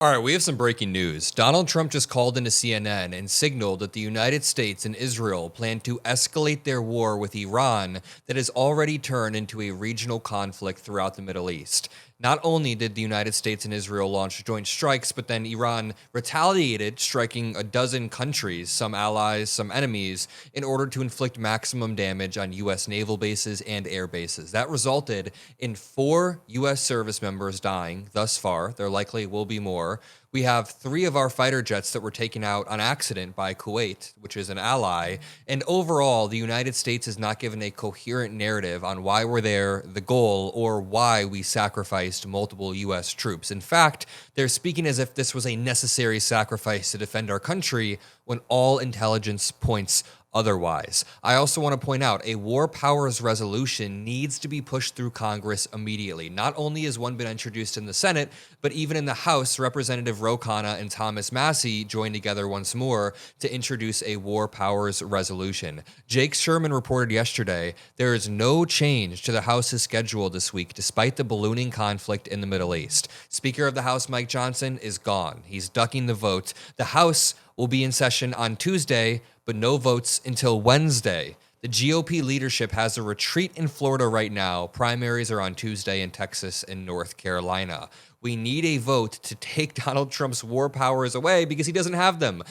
All right, we have some breaking news. Donald Trump just called into CNN and signaled that the United States and Israel plan to escalate their war with Iran that has already turned into a regional conflict throughout the Middle East. Not only did the United States and Israel launch joint strikes, but then Iran retaliated, striking a dozen countries, some allies, some enemies, in order to inflict maximum damage on U.S. naval bases and air bases. That resulted in 4 U.S. service members dying thus far. There likely will be more. We have 3 of our fighter jets that were taken out on accident by Kuwait, which is an ally. And overall, the United States has not given a coherent narrative on why we're there, the goal, or why we sacrificed multiple U.S. troops. In fact, they're speaking as if this was a necessary sacrifice to defend our country when all intelligence points otherwise. I also want to point out a war powers resolution needs to be pushed through Congress immediately. Not only has one been introduced in the Senate, but even in the House, Representative Ro Khanna and Thomas Massie joined together once more to introduce a war powers resolution. Jake Sherman reported yesterday there is no change to the House's schedule this week despite the ballooning conflict in the Middle East. Speaker of the House Mike Johnson is gone. He's ducking the vote. The House will be in session on Tuesday, but no votes until Wednesday. The GOP leadership has a retreat in Florida right now. Primaries are on Tuesday in Texas and North Carolina. We need a vote to take Donald Trump's war powers away because he doesn't have them.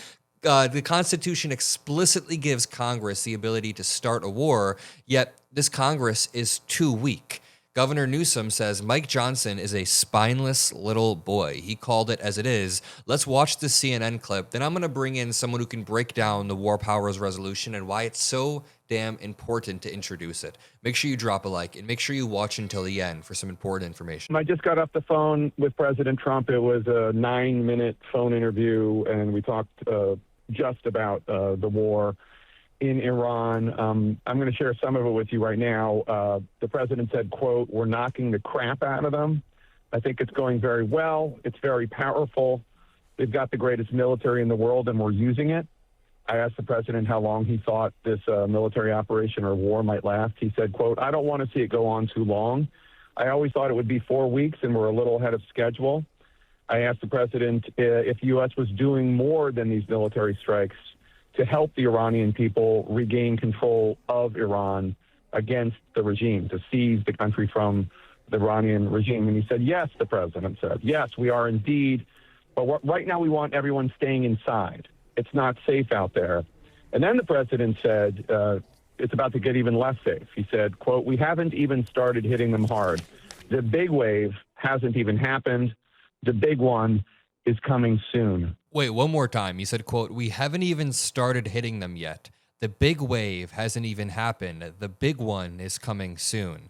The Constitution explicitly gives Congress the ability to start a war, yet this Congress is too weak. Governor Newsom says Mike Johnson is a spineless little boy. He called it as it is. Let's watch this CNN clip. Then I'm going to bring in someone who can break down the war powers resolution and why it's so damn important to introduce it. Make sure you drop a like and make sure you watch until the end for some important information. I just got off the phone with President Trump. It was a 9-minute phone interview, and we talked just about the war in Iran. I'm going to share some of it with you right now. The president said, quote, "We're knocking the crap out of them. I think it's going very well. It's very powerful. They've got the greatest military in the world, and we're using it." I asked the president how long he thought this military operation or war might last. He said, quote, "I don't want to see it go on too long. I always thought it would be 4 weeks, and we're a little ahead of schedule." I asked the president if the U.S. was doing more than these military strikes to help the Iranian people regain control of Iran against the regime, to seize the country from the Iranian regime. And he said, yes, the president said, yes, we are indeed. But right now we want everyone staying inside. It's not safe out there. And then the president said, it's about to get even less safe. He said, quote, "We haven't even started hitting them hard. The big wave hasn't even happened. The big one is coming soon." Wait, one more time. He said, quote, "We haven't even started hitting them yet. The big wave hasn't even happened. The big one is coming soon."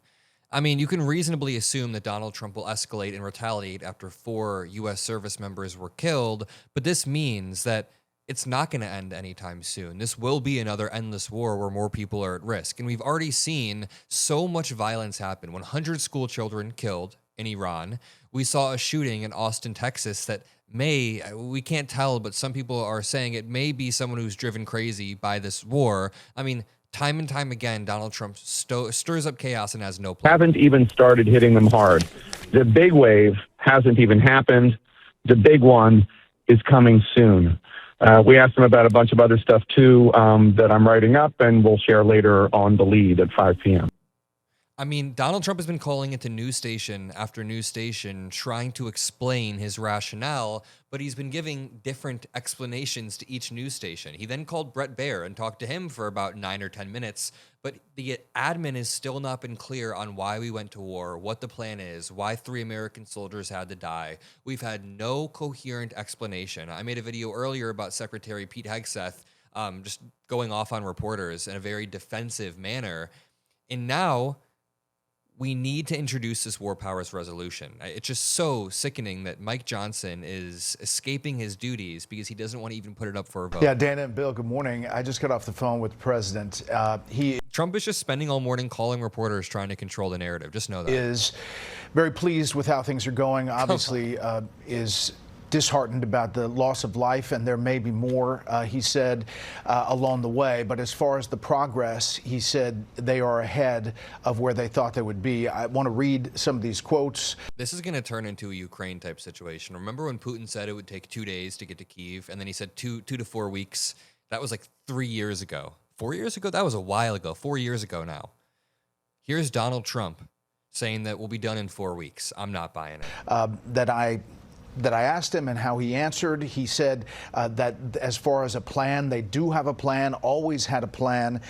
I mean, you can reasonably assume that Donald Trump will escalate and retaliate after 4 U.S. service members were killed, but this means that it's not going to end anytime soon. This will be another endless war where more people are at risk. And we've already seen so much violence happen. 100 school children killed in Iran. We saw a shooting in Austin, Texas that we can't tell, but some people are saying it may be someone who's driven crazy by this war. I mean, time and time again, Donald Trump stirs up chaos and has no plan. Haven't even started hitting them hard. The big wave hasn't even happened. The big one is coming soon. We asked him about a bunch of other stuff, too, that I'm writing up, and we'll share later on The Lead at 5 p.m. I mean, Donald Trump has been calling into news station after news station trying to explain his rationale, but he's been giving different explanations to each news station. He then called Bret Baier and talked to him for about 9 or 10 minutes, but the admin has still not been clear on why we went to war, what the plan is, why 3 American soldiers had to die. We've had no coherent explanation. I made a video earlier about Secretary Pete Hegseth just going off on reporters in a very defensive manner, and now we need to introduce this war powers resolution. It's just so sickening that Mike Johnson is escaping his duties because he doesn't want to even put it up for a vote. Yeah, Dana and Bill, good morning. I just got off the phone with the president. Trump is just spending all morning calling reporters trying to control the narrative. Just know that. Is very pleased with how things are going. Obviously, is disheartened about the loss of life, and there may be more, he said, along the way. But as far as the progress, he said they are ahead of where they thought they would be. I want to read some of these quotes. This is going to turn into a Ukraine type situation. Remember when Putin said it would take 2 days to get to Kyiv, and then he said two to 4 weeks? That was like 3 years ago. 4 years ago? That was a while ago. 4 years ago now. Here's Donald Trump saying that we'll be done in 4 weeks. I'm not buying it. That I asked him and how he answered. He said that as far as a plan, they do have a plan, always had a plan.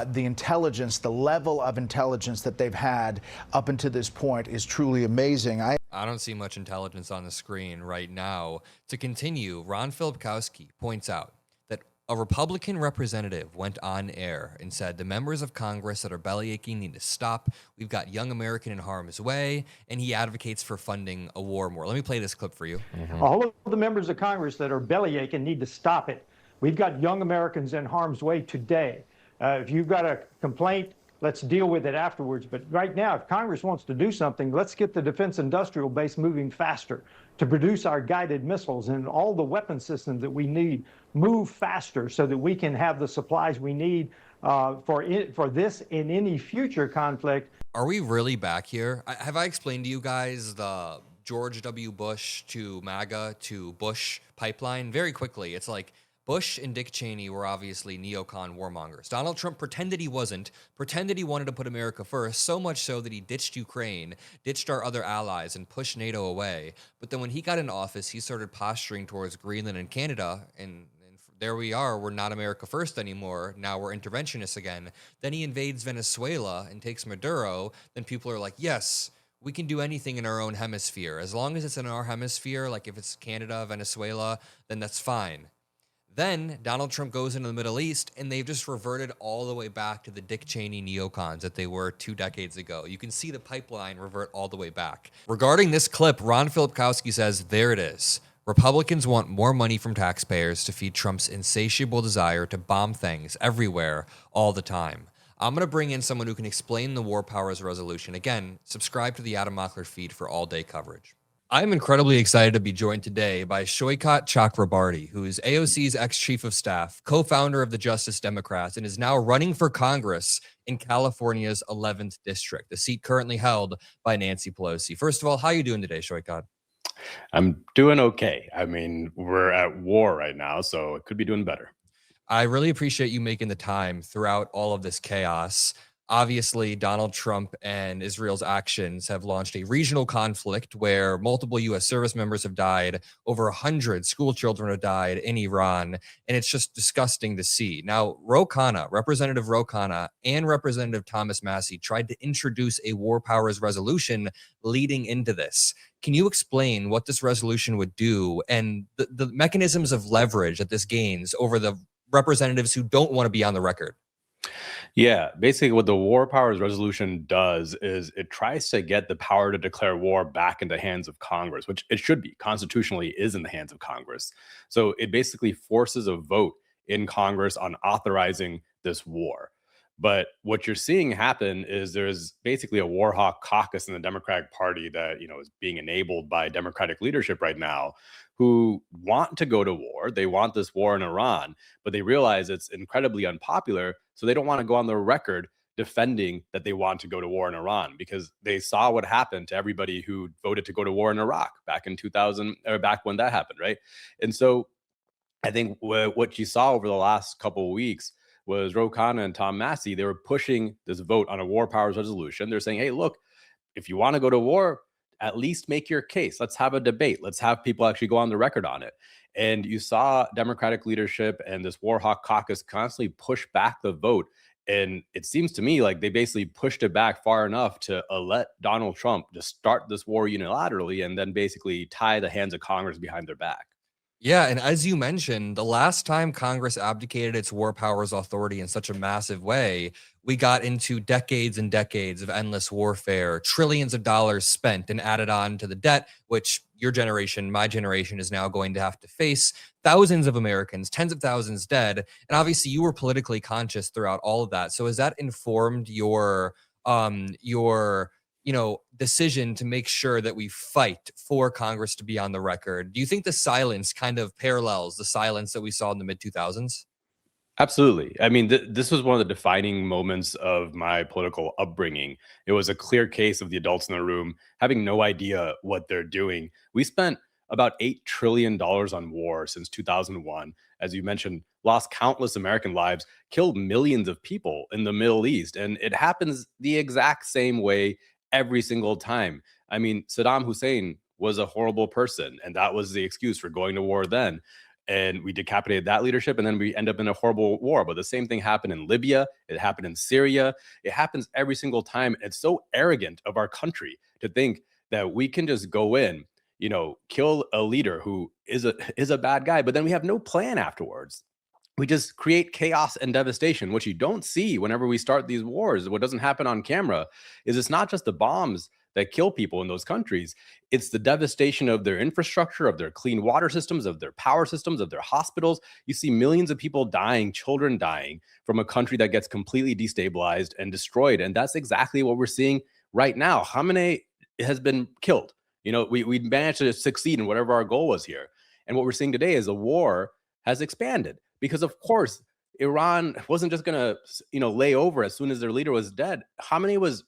The intelligence, the level of intelligence that they've had up until this point is truly amazing. I don't see much intelligence on the screen right now. To continue, Ron Filipkowski points out that a Republican representative went on air and said the members of Congress that are bellyaching need to stop. We've got young American in harm's way, and he advocates for funding a war more. Let me play this clip for you. All of the members of Congress that are bellyaching need to stop it. We've got young Americans in harm's way today. If you've got a complaint, let's deal with it afterwards. But right now, if Congress wants to do something, let's get the defense industrial base moving faster to produce our guided missiles and all the weapon systems that we need move faster so that we can have the supplies we need for this in any future conflict. Are we really back here? Have I explained to you guys the George W. Bush to MAGA to Bush pipeline? Very quickly, it's like Bush and Dick Cheney were obviously neocon warmongers. Donald Trump pretended he wasn't, pretended he wanted to put America first, so much so that he ditched Ukraine, ditched our other allies, and pushed NATO away. But then when he got in office, he started posturing towards Greenland and Canada, and there we are, we're not America first anymore, now we're interventionists again. Then he invades Venezuela and takes Maduro, then people are like, yes, we can do anything in our own hemisphere. As long as it's in our hemisphere, like if it's Canada, Venezuela, then that's fine. Then Donald Trump goes into the Middle East, and they've just reverted all the way back to the Dick Cheney neocons that they were 2 decades ago. You can see the pipeline revert all the way back. Regarding this clip, Ron Filipkowski says, there it is. Republicans want more money from taxpayers to feed Trump's insatiable desire to bomb things everywhere all the time. I'm going to bring in someone who can explain the War Powers Resolution. Again, subscribe to the Adam Mockler feed for all-day coverage. I'm incredibly excited to be joined today by Saikat Chakrabarti, who is AOC's ex-chief of staff, co-founder of the Justice Democrats, and is now running for Congress in California's 11th district, the seat currently held by Nancy Pelosi. First of all, how are you doing today, Saikat? I'm doing okay. I mean, we're at war right now, so it could be doing better. I really appreciate you making the time throughout all of this chaos. Obviously, Donald Trump and Israel's actions have launched a regional conflict where multiple U.S. service members have died, over 100 school children have died in Iran, and it's just disgusting to see. Now, Representative Ro Khanna and Representative Thomas Massie tried to introduce a War Powers Resolution leading into this. Can you explain what this resolution would do and the mechanisms of leverage that this gains over the representatives who don't want to be on the record? Yeah, basically what the War Powers Resolution does is it tries to get the power to declare war back into the hands of Congress, which it should be. Constitutionally is in the hands of Congress. So it basically forces a vote in Congress on authorizing this war. But what you're seeing happen is there's basically a war hawk caucus in the Democratic Party that, is being enabled by Democratic leadership right now, who want to go to war. They want this war in Iran, but they realize it's incredibly unpopular. So they don't want to go on the record defending that they want to go to war in Iran, because they saw what happened to everybody who voted to go to war in Iraq back in 2000, or back when that happened, right? And so I think what you saw over the last couple of weeks was Ro Khanna and Tom Massie. They were pushing this vote on a War Powers Resolution. They're saying, hey, look, if you want to go to war, at least make your case. Let's have a debate. Let's have people actually go on the record on it. And you saw Democratic leadership and this War Hawk caucus constantly push back the vote. And it seems to me like they basically pushed it back far enough to let Donald Trump just start this war unilaterally and then basically tie the hands of Congress behind their back. Yeah, and as you mentioned, the last time Congress abdicated its war powers authority in such a massive way, we got into decades and decades of endless warfare, trillions of dollars spent and added on to the debt, which your generation, my generation, is now going to have to face. Thousands of Americans, tens of thousands dead. And obviously you were politically conscious throughout all of that. So has that informed your decision to make sure that we fight for Congress to be on the record. Do you think the silence kind of parallels the silence that we saw in the mid 2000s? Absolutely. I mean, this was one of the defining moments of my political upbringing. It was a clear case of the adults in the room having no idea what they're doing. We spent about $8 trillion on war since 2001. As you mentioned, lost countless American lives, killed millions of people in the Middle East. And it happens the exact same way every single time. I mean, Saddam Hussein was a horrible person, and that was the excuse for going to war then, and we decapitated that leadership, and then we end up in a horrible war. But the same thing happened in Libya. It happened in Syria. It happens every single time. It's so arrogant of our country to think that we can just go in, kill a leader who is a bad guy, but then we have no plan afterwards. We just create chaos and devastation. What you don't see whenever we start these wars, what doesn't happen on camera, is it's not just the bombs that kill people in those countries. It's the devastation of their infrastructure, of their clean water systems, of their power systems, of their hospitals. You see millions of people dying, children dying from a country that gets completely destabilized and destroyed. And that's exactly what we're seeing right now. Khamenei has been killed. We managed to succeed in whatever our goal was here. And what we're seeing today is a war has expanded because, of course, Iran wasn't just going to, lay over as soon as their leader was dead. Khamenei was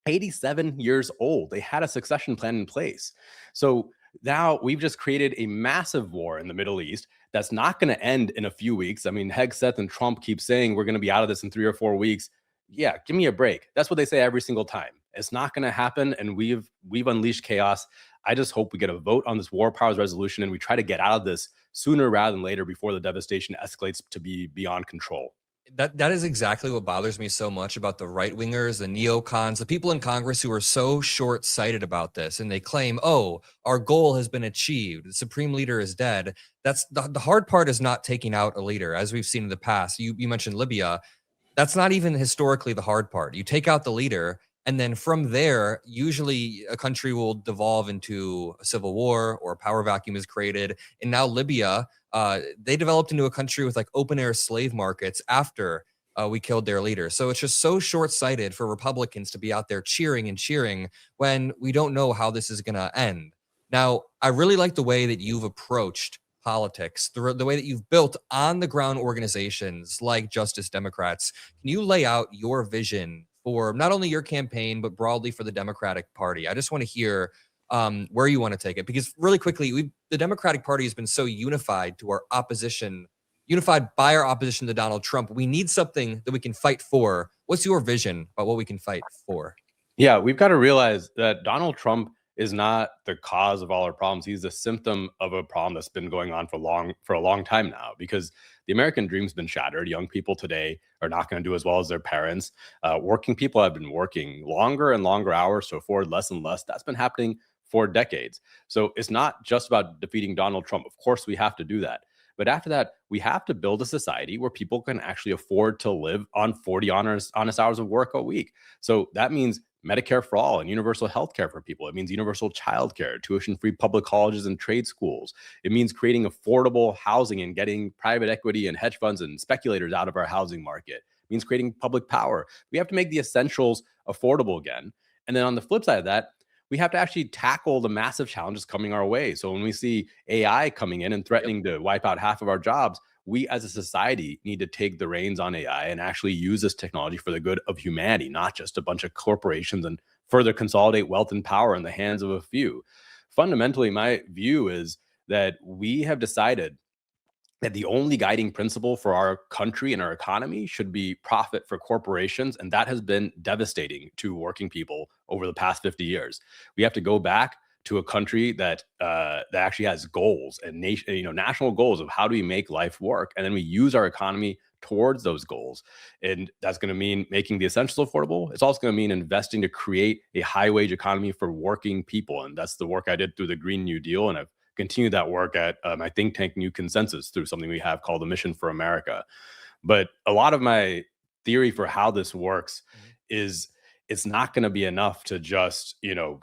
87 years old. They had a succession plan in place. So now we've just created a massive war in the Middle East that's not going to end in a few weeks. I mean, Hegseth and Trump keep saying we're going to be out of this in 3 or 4 weeks. Yeah, give me a break. That's what they say every single time. It's not going to happen, and we've unleashed chaos. I just hope we get a vote on this war powers resolution and we try to get out of this sooner rather than later before the devastation escalates to be beyond control. That is exactly what bothers me so much about the right wingers, the neocons, the people in Congress who are so short sighted about this. And they claim, oh, our goal has been achieved. The supreme leader is dead. That's the hard part, is not taking out a leader, as we've seen in the past. You mentioned Libya. That's not even historically the hard part. You take out the leader, and then from there, usually a country will devolve into a civil war or a power vacuum is created. And now Libya, they developed into a country with like open air slave markets after we killed their leader. So it's just so short sighted for Republicans to be out there cheering and cheering when we don't know how this is going to end. Now, I really like the way that you've approached politics, the way that you've built on the ground organizations like Justice Democrats. Can you lay out your vision for not only your campaign, but broadly for the Democratic Party? I just want to hear where you want to take it, because really quickly, the Democratic Party has been so unified to our opposition, unified by our opposition to Donald Trump. We need something that we can fight for. What's your vision about what we can fight for? Yeah, we've got to realize that Donald Trump is not the cause of all our problems. He's a symptom of a problem that's been going on for a long time now, because the American dream's been shattered. Young people today are not going to do as well as their parents. Working people have been working longer and longer hours to afford less and less. That's been happening for decades. So it's not just about defeating Donald Trump. Of course, we have to do that. But after that, we have to build a society where people can actually afford to live on 40 honest hours of work a week. So that means Medicare for all and universal health care for people. It means universal childcare, tuition-free public colleges and trade schools. It means creating affordable housing and getting private equity and hedge funds and speculators out of our housing market. It means creating public power. We have to make the essentials affordable again. And then on the flip side of that, we have to actually tackle the massive challenges coming our way. So when we see AI coming in and threatening to wipe out half of our jobs, we as a society need to take the reins on AI and actually use this technology for the good of humanity, not just a bunch of corporations, and further consolidate wealth and power in the hands of a few. Fundamentally, my view is that we have decided that the only guiding principle for our country and our economy should be profit for corporations. And that has been devastating to working people over the past 50 years. We have to go back to a country that actually has goals and national goals of how do we make life work, and then we use our economy towards those goals. And that's going to mean making the essentials affordable. It's also going to mean investing to create a high wage economy for working people, and that's the work I did through the Green New Deal, and I've continued that work at my think tank New Consensus through something we have called the Mission for America. But a lot of my theory for how this works is it's not going to be enough to just,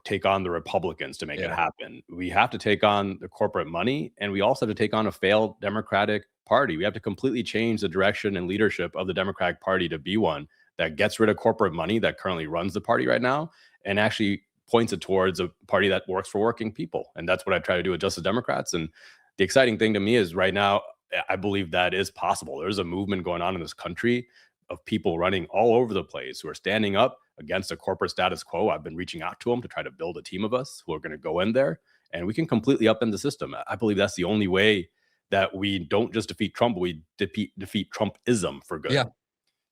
take on the Republicans to make it happen. We have to take on the corporate money, and we also have to take on a failed Democratic Party. We have to completely change the direction and leadership of the Democratic Party to be one that gets rid of corporate money that currently runs the party right now, and actually points it towards a party that works for working people. And that's what I try to do with Justice Democrats. And the exciting thing to me is right now, I believe that is possible. There's a movement going on in this country of people running all over the place who are standing up against a corporate status quo. I've been reaching out to them to try to build a team of us who are going to go in there, and we can completely upend the system. I believe that's the only way that we don't just defeat Trump, but we defeat Trumpism for good. Yeah.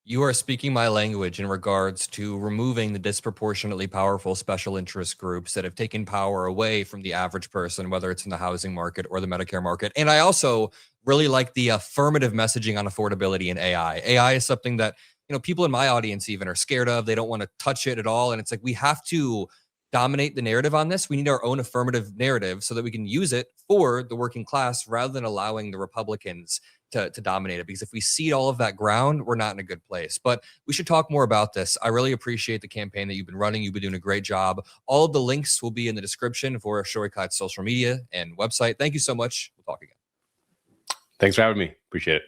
You are speaking my language in regards to removing the disproportionately powerful special interest groups that have taken power away from the average person, whether it's in the housing market or the Medicare market. And I also really like the affirmative messaging on affordability and AI. AI is something that, you know, people in my audience even are scared of. They don't want to touch it at all. And it's like, we have to dominate the narrative on this. We need our own affirmative narrative so that we can use it for the working class rather than allowing the Republicans to dominate it. Because if we cede all of that ground, we're not in a good place. But we should talk more about this. I really appreciate the campaign that you've been running. You've been doing a great job. All of the links will be in the description for Saikat's social media and website. Thank you so much. We'll talk again. Thanks for having me. Appreciate it.